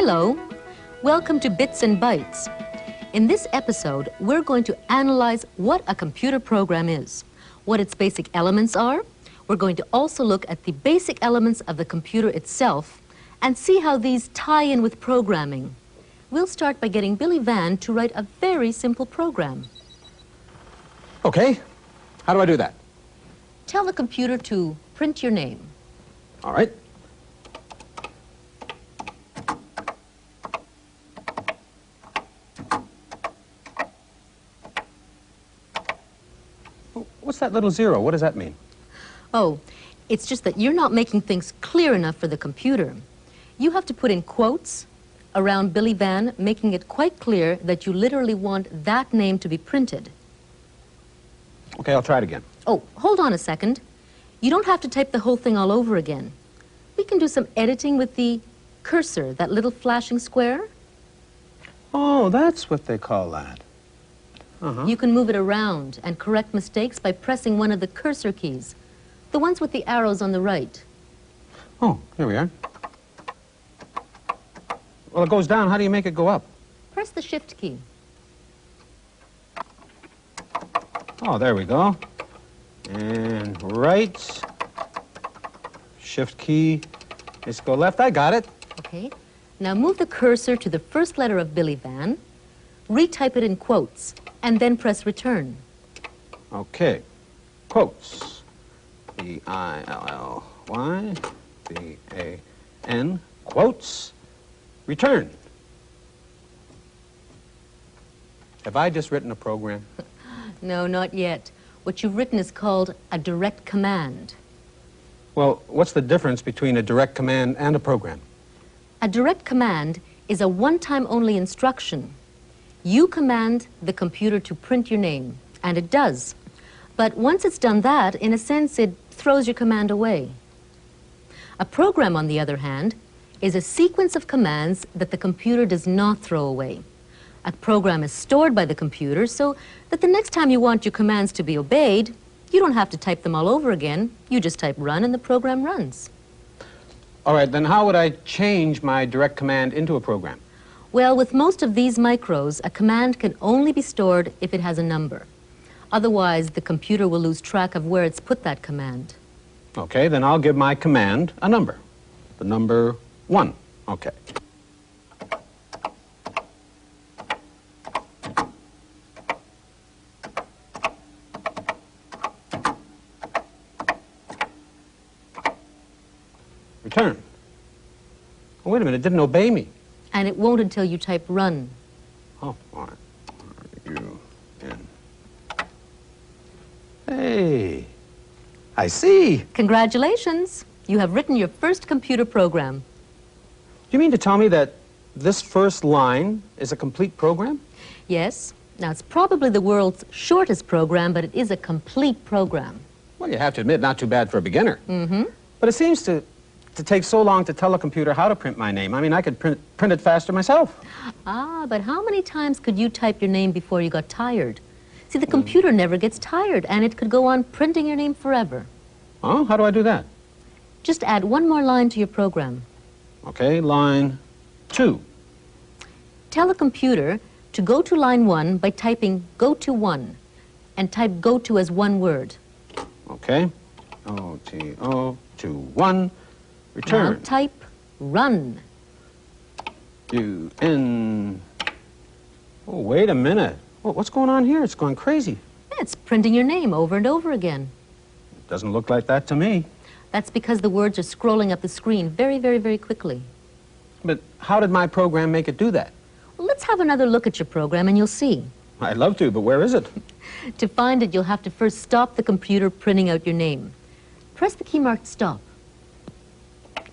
Hello, welcome to Bits and Bytes. In this episode, we're going to analyze what a computer program is, what its basic elements are. We're going to also look at the basic elements of the computer itself and see how these tie in with programming. We'll start by getting Billy Van to write a very simple program. Okay, how do I do that? Tell the computer to print your name. All right. What's that little zero? What does that mean? Oh, it's just that you're not making things clear enough for the computer. You have to put in quotes around Billy Van, making it quite clear that you literally want that name to be printed. Okay, I'll try it again. Oh, hold on a second. You don't have to type the whole thing all over again. We can do some editing with the cursor, that little flashing square. Oh, that's what they call that. You can move it around and correct mistakes by pressing one of the cursor keys, the ones with the arrows on the right. Oh, here we are. Well, it goes down. How do you make it go up? Press the shift key. Oh, there we go. And right. Shift key. Let's go left. I got it. Okay. Now move the cursor to the first letter of Billy Van, retype it in quotes, and then press return. Okay. Quotes. B-I-L-L-Y, B-A-N, quotes, return. Have I just written a program? No, not yet. What you've written is called a direct command. Well, what's the difference between a direct command and a program? A direct command is a one-time only instruction. You command the computer to print your name, and it does. But once it's done that, in a sense, it throws your command away. A program, on the other hand, is a sequence of commands that the computer does not throw away. A program is stored by the computer so that the next time you want your commands to be obeyed, you don't have to type them all over again. You just type run and the program runs. All right, then how would I change my direct command into a program? Well, with most of these micros, a command can only be stored if it has a number. Otherwise, the computer will lose track of where it's put that command. Okay, then I'll give my command a number. The number 1. Okay. Return. Oh, wait a minute, it didn't obey me. And it won't until you type run. Oh, all right. R-U-N. Hey, I see. Congratulations! You have written your first computer program. Do you mean to tell me that this first line is a complete program? Yes. Now, it's probably the world's shortest program, but it is a complete program. Well, you have to admit, not too bad for a beginner. Mm-hmm. But it seems to take so long to tell a computer how to print my name. I mean, I could print it faster myself. Ah, but how many times could you type your name before you got tired? See, the computer never gets tired, and it could go on printing your name forever. Oh, how do I do that? Just add one more line to your program. Okay, line 2. Tell the computer to go to line 1 by typing go to 1, and type go to as one word. Okay, O-T-O, 2, 1, return. Now type run. U-N. Oh, wait a minute. What's going on here? It's going crazy. It's printing your name over and over again. It doesn't look like that to me. That's because the words are scrolling up the screen very, very, very quickly. But how did my program make it do that? Well, let's have another look at your program and you'll see. I'd love to, but where is it? To find it, you'll have to first stop the computer printing out your name. Press the key marked stop.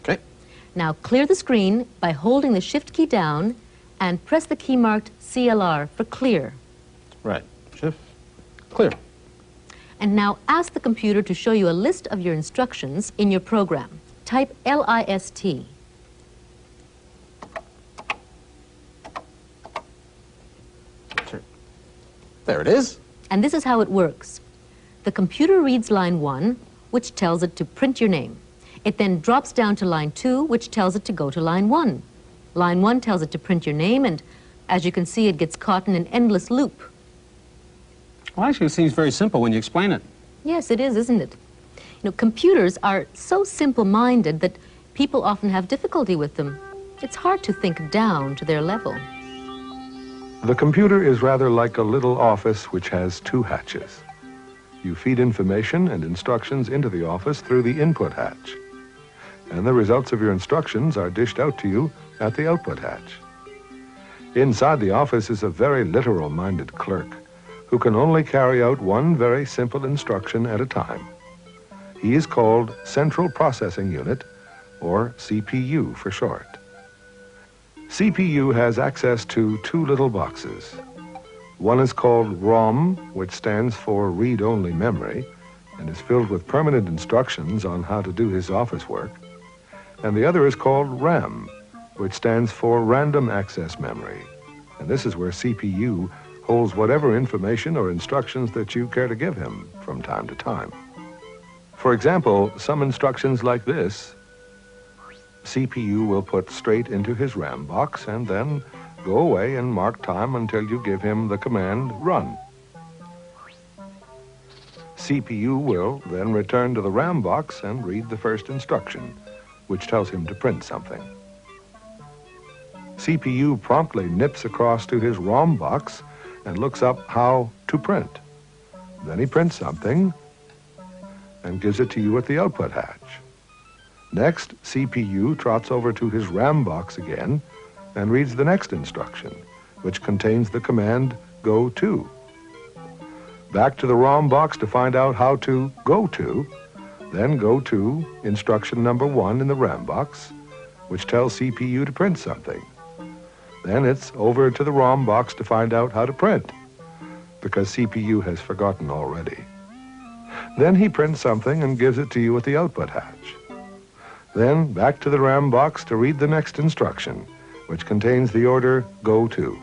Okay. Now clear the screen by holding the shift key down and press the key marked CLR for clear. Right. Shift. Clear. And now ask the computer to show you a list of your instructions in your program. Type LIST. There it is. And this is how it works. The computer reads line 1, which tells it to print your name. It then drops down to line 2, which tells it to go to line 1. Line 1 tells it to print your name, and as you can see, it gets caught in an endless loop. Well, actually, it seems very simple when you explain it. Yes, it is, isn't it? You know, computers are so simple-minded that people often have difficulty with them. It's hard to think down to their level. The computer is rather like a little office which has two hatches. You feed information and instructions into the office through the input hatch, and the results of your instructions are dished out to you at the output hatch. Inside the office is a very literal-minded clerk who can only carry out one very simple instruction at a time. He is called Central Processing Unit, or CPU for short. CPU has access to two little boxes. One is called ROM, which stands for read-only memory, and is filled with permanent instructions on how to do his office work. And the other is called RAM, which stands for random access memory. And this is where CPU holds whatever information or instructions that you care to give him from time to time. For example, some instructions like this, CPU will put straight into his RAM box and then go away and mark time until you give him the command run. CPU will then return to the RAM box and read the first instruction, which tells him to print something. CPU promptly nips across to his ROM box and looks up how to print. Then he prints something and gives it to you at the output hatch. Next, CPU trots over to his RAM box again and reads the next instruction, which contains the command go to. Back to the ROM box to find out how to go to, then go to instruction number 1 in the RAM box, which tells CPU to print something. Then it's over to the ROM box to find out how to print, because CPU has forgotten already. Then he prints something and gives it to you at the output hatch. Then back to the RAM box to read the next instruction, which contains the order go to.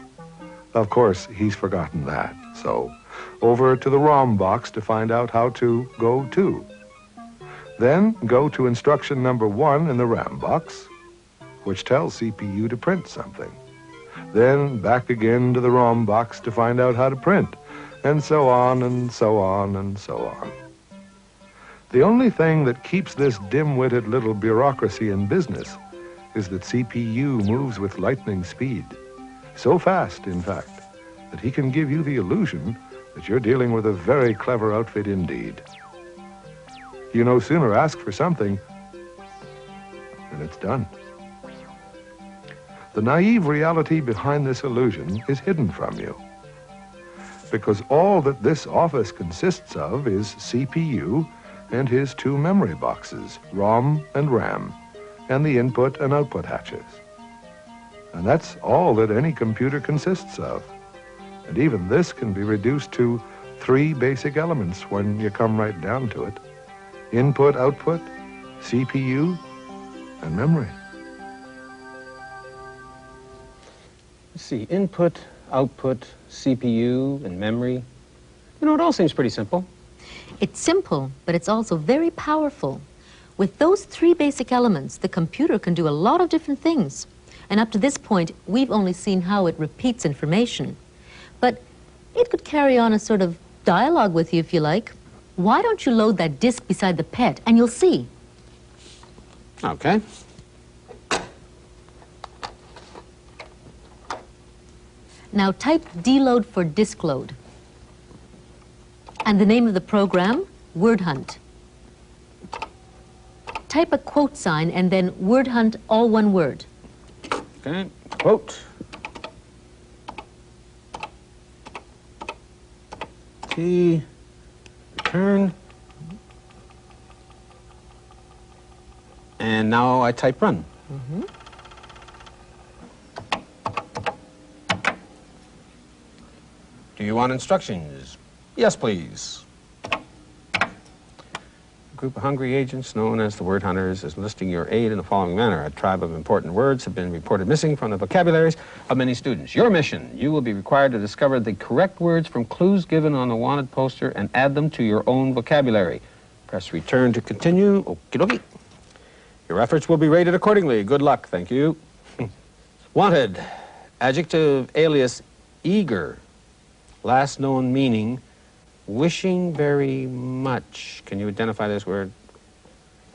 Of course, he's forgotten that, so over to the ROM box to find out how to go to. Then go to instruction number 1 in the RAM box, which tells CPU to print something. Then back again to the ROM box to find out how to print, and so on and so on and so on. The only thing that keeps this dim-witted little bureaucracy in business is that CPU moves with lightning speed. So fast, in fact, that he can give you the illusion that you're dealing with a very clever outfit indeed. You no sooner ask for something than it's done. The naive reality behind this illusion is hidden from you, because all that this office consists of is CPU and his two memory boxes, ROM and RAM, and the input and output hatches. And that's all that any computer consists of. And even this can be reduced to 3 basic elements when you come right down to it: input, output, CPU, and memory. Let's see, input, output, CPU, and memory. You know, it all seems pretty simple. It's simple, but it's also very powerful. With those 3 basic elements, the computer can do a lot of different things. And up to this point, we've only seen how it repeats information. But it could carry on a sort of dialogue with you if you like. Why don't you load that disk beside the pet, and you'll see. Okay. Now type deload for disk load. And the name of the program, word hunt. Type a quote sign and then word hunt, all one word. Okay, quote. T, return. And now I type run. Mm-hmm. Do you want instructions? Yes, please. A group of hungry agents known as the word hunters is listing your aid in the following manner. A tribe of important words have been reported missing from the vocabularies of many students. Your mission: you will be required to discover the correct words from clues given on the wanted poster and add them to your own vocabulary. Press return to continue. Okie dokie. Your efforts will be rated accordingly. Good luck. Thank you. Wanted, adjective alias eager, last known meaning wishing very much. Can you identify this word?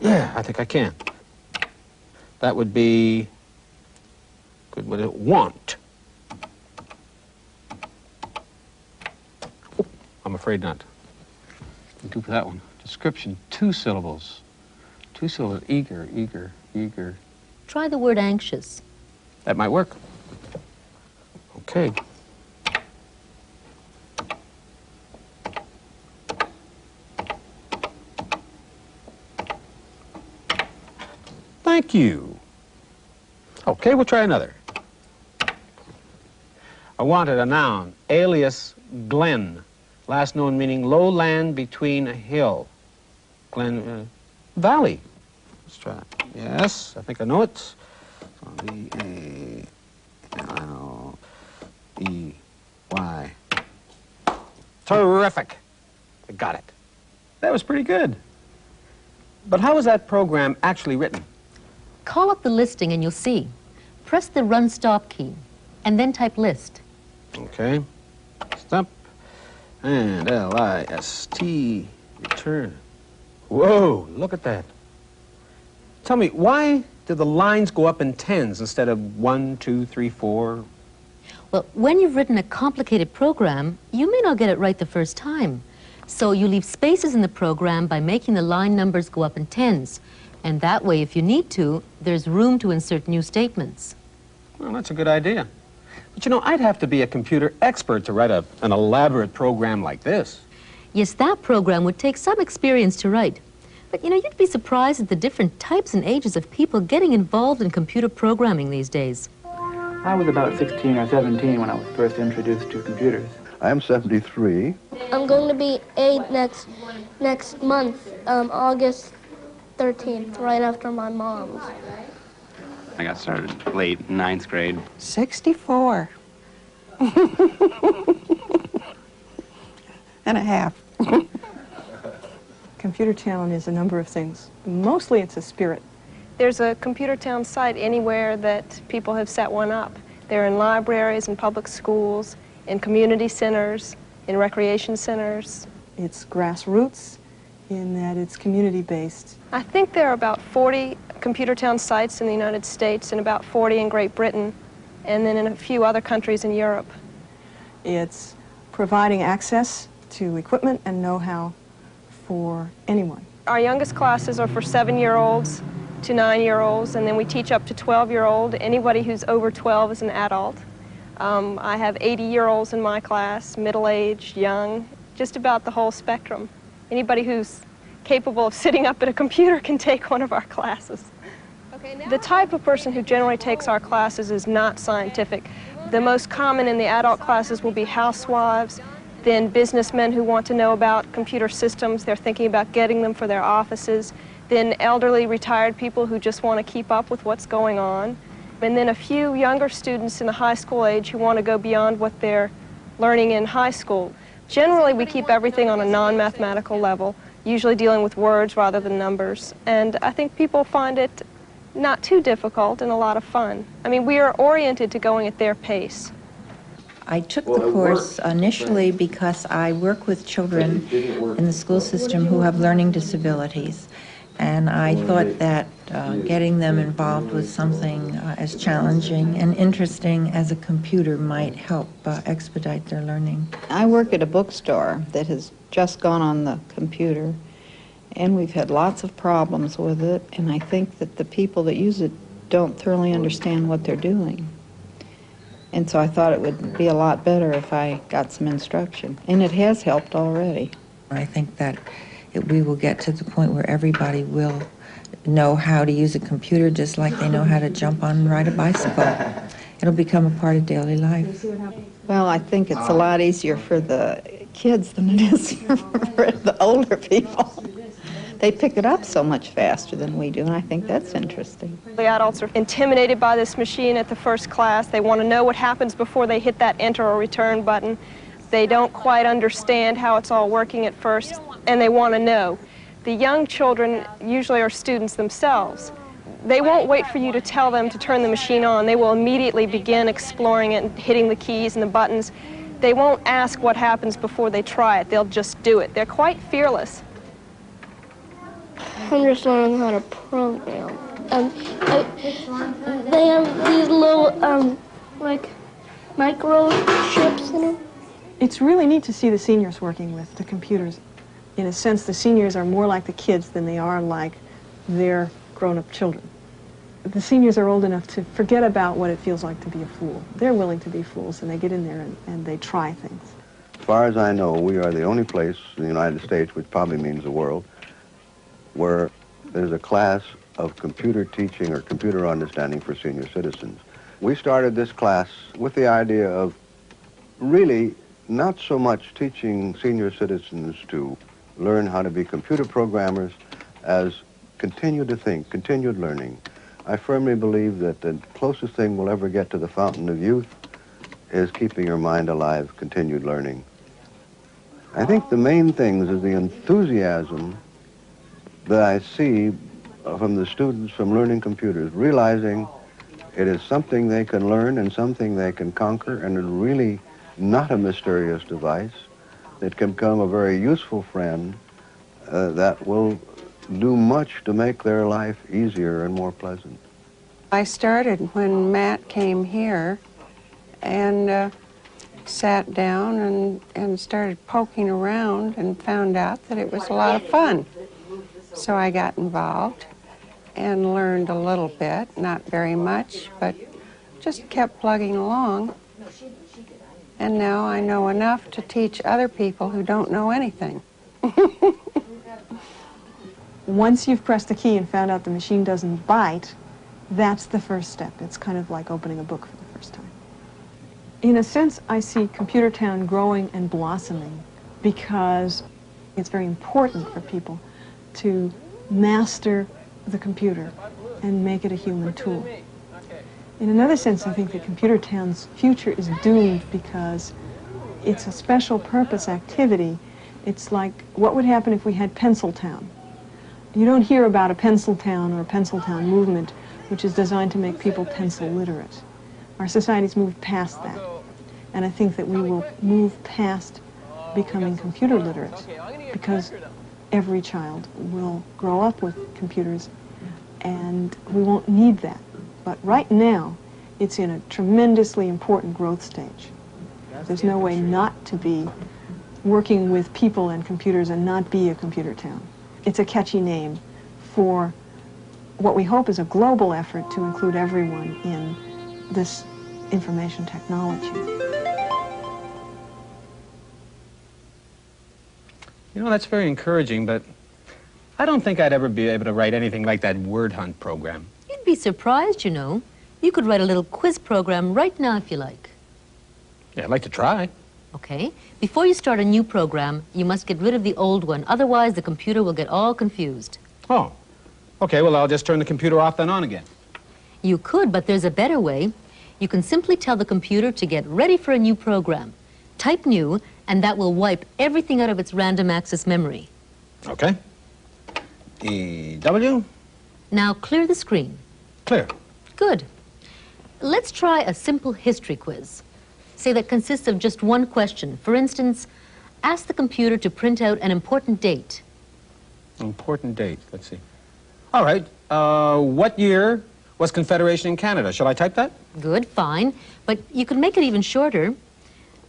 Yeah, I think I can. That would be, good, would it want? Oh, I'm afraid not. Do for that one. Description, 2 syllables. 2 syllables, eager, eager, eager. Try the word anxious. That might work. Okay. Thank you. Okay, we'll try another. I wanted a noun, alias glen. Last known meaning low land between a hill. Glen, valley. Let's try it. Yes, I think I know it. V-A-L-E-Y. Terrific. I got it. That was pretty good. But how was that program actually written? Call up the listing and you'll see. Press the run stop key and then type list. Okay. Stop. And L-I-S-T. Return. Whoa, look at that. Tell me, why do the lines go up in tens instead of 1, 2, 3, 4? Well, when you've written a complicated program, you may not get it right the first time. So you leave spaces in the program by making the line numbers go up in tens. And that way, if you need to, there's room to insert new statements. Well, that's a good idea. But you know, I'd have to be a computer expert to write an elaborate program like this. Yes, that program would take some experience to write. But you know, you'd be surprised at the different types and ages of people getting involved in computer programming these days. I was about 16 or 17 when I was first introduced to computers. I'm 73. I'm going to be 8 next month, August 13th, right after my mom's. I got started late, 9th grade. 64 and a half. Computer Town is a number of things. Mostly it's a spirit. There's a Computer Town site anywhere that people have set one up. They're in libraries, in public schools, in community centers, in recreation centers. It's grassroots in that it's community-based. I think there are about 40 Computer Town sites in the United States and about 40 in Great Britain, and then in a few other countries in Europe. It's providing access to equipment and know-how for anyone. Our youngest classes are for 7-year-olds to 9-year-olds, and then we teach up to 12-year-old. Anybody who's over 12 is an adult. I have 80-year-olds in my class, middle-aged, young, just about the whole spectrum. Anybody who's capable of sitting up at a computer can take one of our classes. The type of person who generally takes our classes is not scientific. The most common in the adult classes will be housewives, then businessmen who want to know about computer systems. They're thinking about getting them for their offices. Then elderly retired people who just want to keep up with what's going on. And then a few younger students in the high school age who want to go beyond what they're learning in high school. Generally, we keep everything on a non-mathematical level, usually dealing with words rather than numbers. And I think people find it not too difficult and a lot of fun. I mean, we are oriented to going at their pace. I took the course initially because I work with children in the school system who have learning disabilities. And I thought that getting them involved with something as challenging and interesting as a computer might help expedite their learning. I work at a bookstore that has just gone on the computer, and we've had lots of problems with it, and I think that the people that use it don't thoroughly understand what they're doing. And so I thought it would be a lot better if I got some instruction, and it has helped already. I think that we will get to the point where everybody will know how to use a computer just like they know how to jump on and ride a bicycle. It'll become a part of daily life. Well, I think it's a lot easier for the kids than it is for the older people. They pick it up so much faster than we do, and I think that's interesting. The adults are intimidated by this machine at the first class. They want to know what happens before they hit that enter or return button. They don't quite understand how it's all working at first, and they want to know. The young children usually are students themselves. They won't wait for you to tell them to turn the machine on. They will immediately begin exploring it and hitting the keys and the buttons. They won't ask what happens before they try it. They'll just do it. They're quite fearless. I'm just learning how to program. They have these little, like, microchips in them. It's really neat to see the seniors working with the computers. In a sense, the seniors are more like the kids than they are like their grown-up children. The seniors are old enough to forget about what it feels like to be a fool. They're willing to be fools, and they get in there and they try things. As far as I know, we are the only place in the United States, which probably means the world, where there's a class of computer teaching or computer understanding for senior citizens. We started this class with the idea of really not so much teaching senior citizens to learn how to be computer programmers as continue to think, continued learning. I firmly believe that the closest thing we'll ever get to the fountain of youth is keeping your mind alive, continued learning. I think the main things is the enthusiasm that I see from the students from learning computers, realizing it is something they can learn and something they can conquer, and it's really not a mysterious device. It can become a very useful friend that will do much to make their life easier and more pleasant. I started when Matt came here and sat down and started poking around and found out that it was a lot of fun. So I got involved and learned a little bit, not very much, but just kept plugging along. And now I know enough to teach other people who don't know anything. Once you've pressed the key and found out the machine doesn't bite, that's the first step. It's kind of like opening a book for the first time. In a sense, I see Computer Town growing and blossoming because it's very important for people to master the computer and make it a human tool. In another sense, I think that Computer Town's future is doomed because it's a special purpose activity. It's like, what would happen if we had Pencil Town? You don't hear about a Pencil Town or a Pencil Town movement which is designed to make people pencil literate. Our society's moved past that. And I think that we will move past becoming computer literate because every child will grow up with computers and we won't need that. But right now, it's in a tremendously important growth stage. There's no way not to be working with people and computers and not be a computer town. It's a catchy name for what we hope is a global effort to include everyone in this information technology. You know, that's very encouraging, but I don't think I'd ever be able to write anything like that word hunt program. You'd be surprised, you know. You could write a little quiz program right now if you like. Yeah, I'd like to try. Okay. Before you start a new program, you must get rid of the old one. Otherwise, the computer will get all confused. Oh. Okay, well, I'll just turn the computer off and on again. You could, but there's a better way. You can simply tell the computer to get ready for a new program. Type new, and that will wipe everything out of its random access memory. Okay. EW. Now clear the screen. Clear. Good. Let's try a simple history quiz. Say that consists of just one question. For instance, ask the computer to print out an important date. Important date. Let's see. All right. What year was Confederation in Canada? Shall I type that? Good, fine. But you can make it even shorter.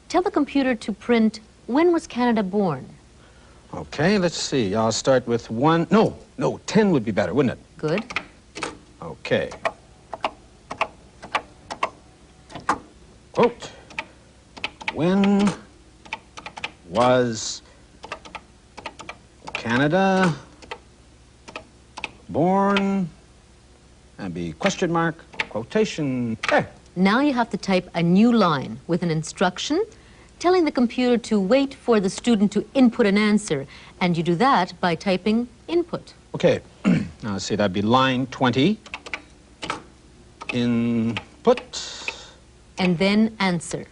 Tell the computer to print, when was Canada born? Okay, let's see. I'll start with 1. No, 10 would be better, wouldn't it? Good. Okay. Quote, when was Canada born? And be question mark, quotation. There. Now you have to type a new line with an instruction telling the computer to wait for the student to input an answer. And you do that by typing input. Okay. Now let's see, that'd be line 20. Input. And then answer.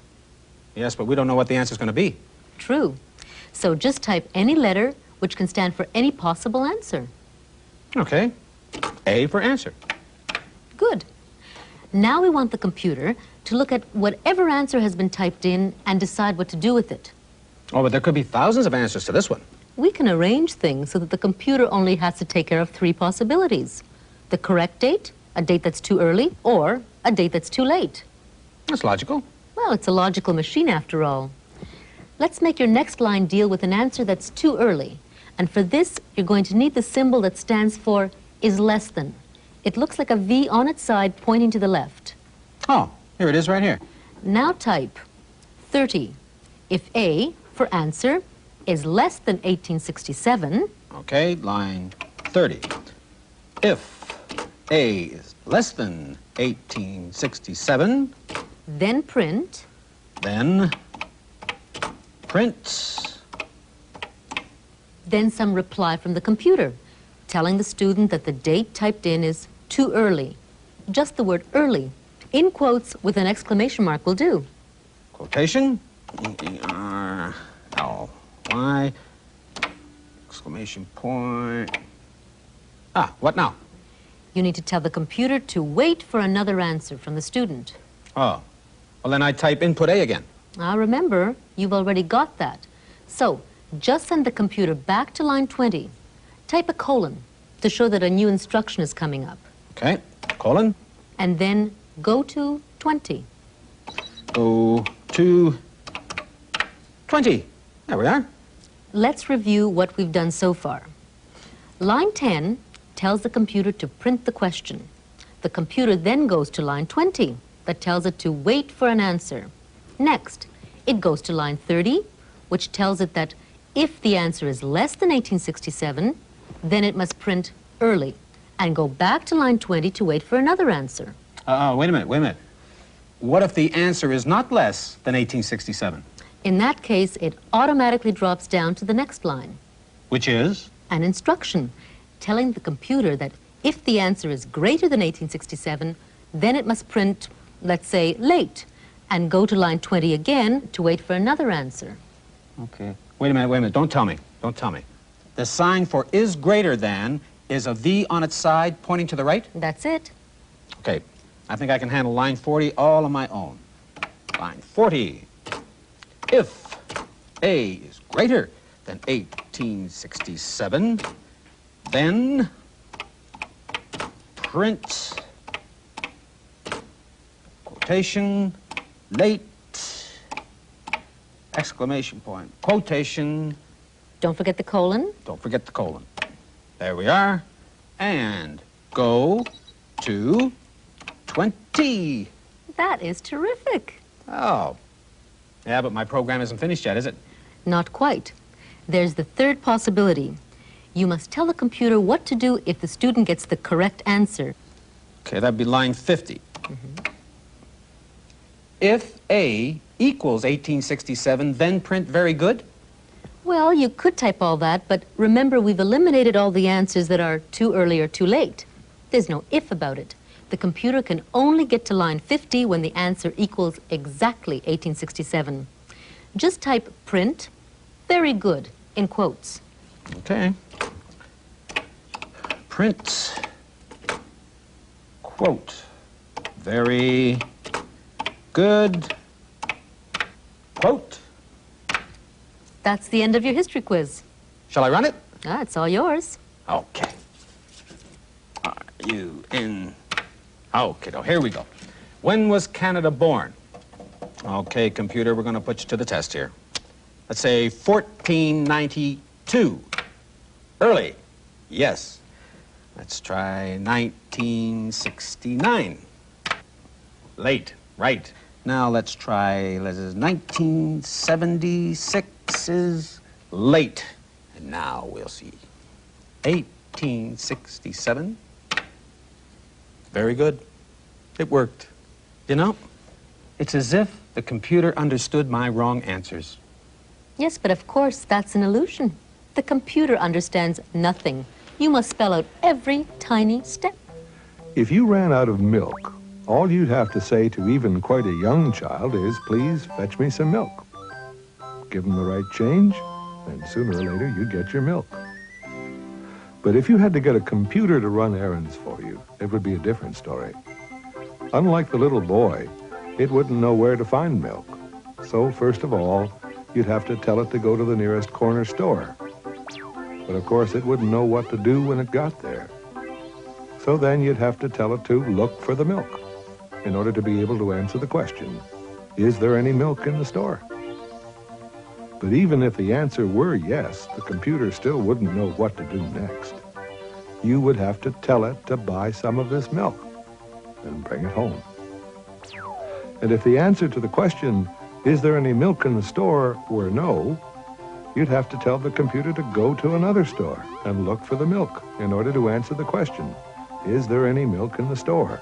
Yes, but we don't know what the answer's going to be. True. So just type any letter which can stand for any possible answer. Okay. A for answer. Good. Now we want the computer to look at whatever answer has been typed in and decide what to do with it. Oh, but there could be thousands of answers to this one. We can arrange things so that the computer only has to take care of 3 possibilities. The correct date, a date that's too early, or a date that's too late. That's logical. Well, it's a logical machine after all. Let's make your next line deal with an answer that's too early. And for this, you're going to need the symbol that stands for is less than. It looks like a V on its side pointing to the left. Oh, here it is right here. Now type 30. If A, for answer, is less than 1867... Okay, line 30. If A is less than 1867... Then print... Then print... Then some reply from the computer, telling the student that the date typed in is too early. Just the word early. In quotes with an exclamation mark will do. Quotation, E-R-L-Y, exclamation point. Ah, what now? You need to tell the computer to wait for another answer from the student. Oh, well then I type input A again. Now remember, you've already got that. So, just send the computer back to line 20. Type a colon to show that a new instruction is coming up. Okay, colon. And then go to 20. Go to 20. There we are. Let's review what we've done so far. Line 10 tells the computer to print the question. The computer then goes to line 20 that tells it to wait for an answer. Next, it goes to line 30, which tells it that if the answer is less than 1867, then it must print early and go back to line 20 to wait for another answer. Wait a minute. What if the answer is not less than 1867? In that case, it automatically drops down to the next line. Which is? An instruction telling the computer that if the answer is greater than 1867, then it must print, let's say, late, and go to line 20 again to wait for another answer. Okay. Wait a minute. Don't tell me. The sign for is greater than is a V on its side pointing to the right? That's it. Okay. I think I can handle line 40 all on my own. Line 40. If A is greater than 1867, then print quotation late exclamation point quotation. Don't forget the colon. Don't forget the colon. There we are. And go to 20. That is terrific. Oh. Yeah, but my program isn't finished yet, is it? Not quite. There's the third possibility. You must tell the computer what to do if the student gets the correct answer. Okay, that'd be line 50. If A equals 1867, then print very good? Well, you could type all that, but remember we've eliminated all the answers that are too early or too late. There's no if about it. The computer can only get to line 50 when the answer equals exactly 1867. Just type print, very good, in quotes. Okay. Print, quote, very good, quote. That's the end of your history quiz. Shall I run it? It's all yours. Okay. R-U-N. Okay, now here we go. When was Canada born? Okay, computer, we're going to put you to the test here. Let's say 1492. Early. Yes. Let's try 1969. Late. Right. Now let's try 1976 is late. And now we'll see. 1867. Very good. It worked. You know, it's as if the computer understood my wrong answers. Yes, but of course, that's an illusion. The computer understands nothing. You must spell out every tiny step. If you ran out of milk, all you'd have to say to even quite a young child is, please fetch me some milk. Give them the right change, and sooner or later you'd get your milk. But if you had to get a computer to run errands for you, it would be a different story. Unlike the little boy, it wouldn't know where to find milk. So first of all, you'd have to tell it to go to the nearest corner store. But of course, it wouldn't know what to do when it got there. So then you'd have to tell it to look for the milk in order to be able to answer the question, is there any milk in the store? But even if the answer were yes, the computer still wouldn't know what to do next. You would have to tell it to buy some of this milk and bring it home. And if the answer to the question, is there any milk in the store, were no, you'd have to tell the computer to go to another store and look for the milk in order to answer the question, is there any milk in the store?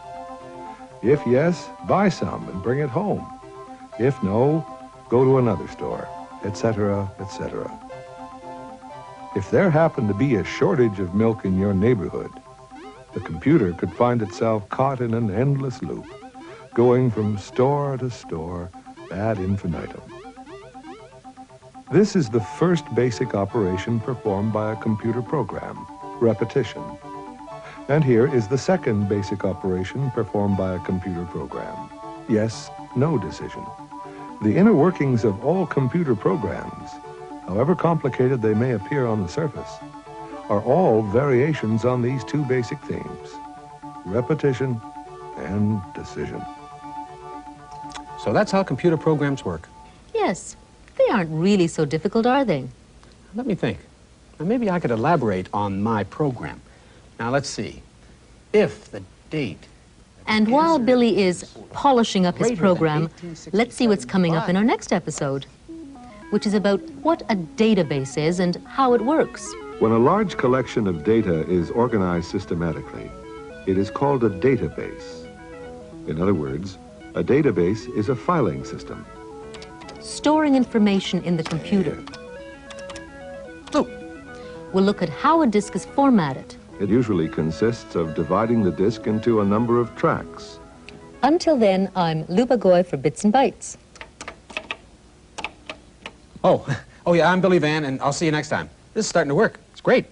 If yes, buy some and bring it home. If no, go to another store, etc., etc. If there happened to be a shortage of milk in your neighborhood, the computer could find itself caught in an endless loop, going from store to store ad infinitum. This is the first basic operation performed by a computer program, repetition. And here is the second basic operation performed by a computer program, yes, no decision. The inner workings of all computer programs, however complicated they may appear on the surface, are all variations on these two basic themes, repetition and decision. So that's how computer programs work. Yes, they aren't really so difficult, are they? Let me think. Now, maybe I could elaborate on my program. Now, let's see. If the date... And while Billy is polishing up his program, let's see what's coming up in our next episode, which is about what a database is and how it works. When a large collection of data is organized systematically, it is called a database. In other words, a database is a filing system. Storing information in the computer. We'll look at how a disk is formatted. It usually consists of dividing the disk into a number of tracks. Until then, I'm Luba Goy for Bits and Bytes. Oh yeah, I'm Billy Van, and I'll see you next time. This is starting to work. It's great.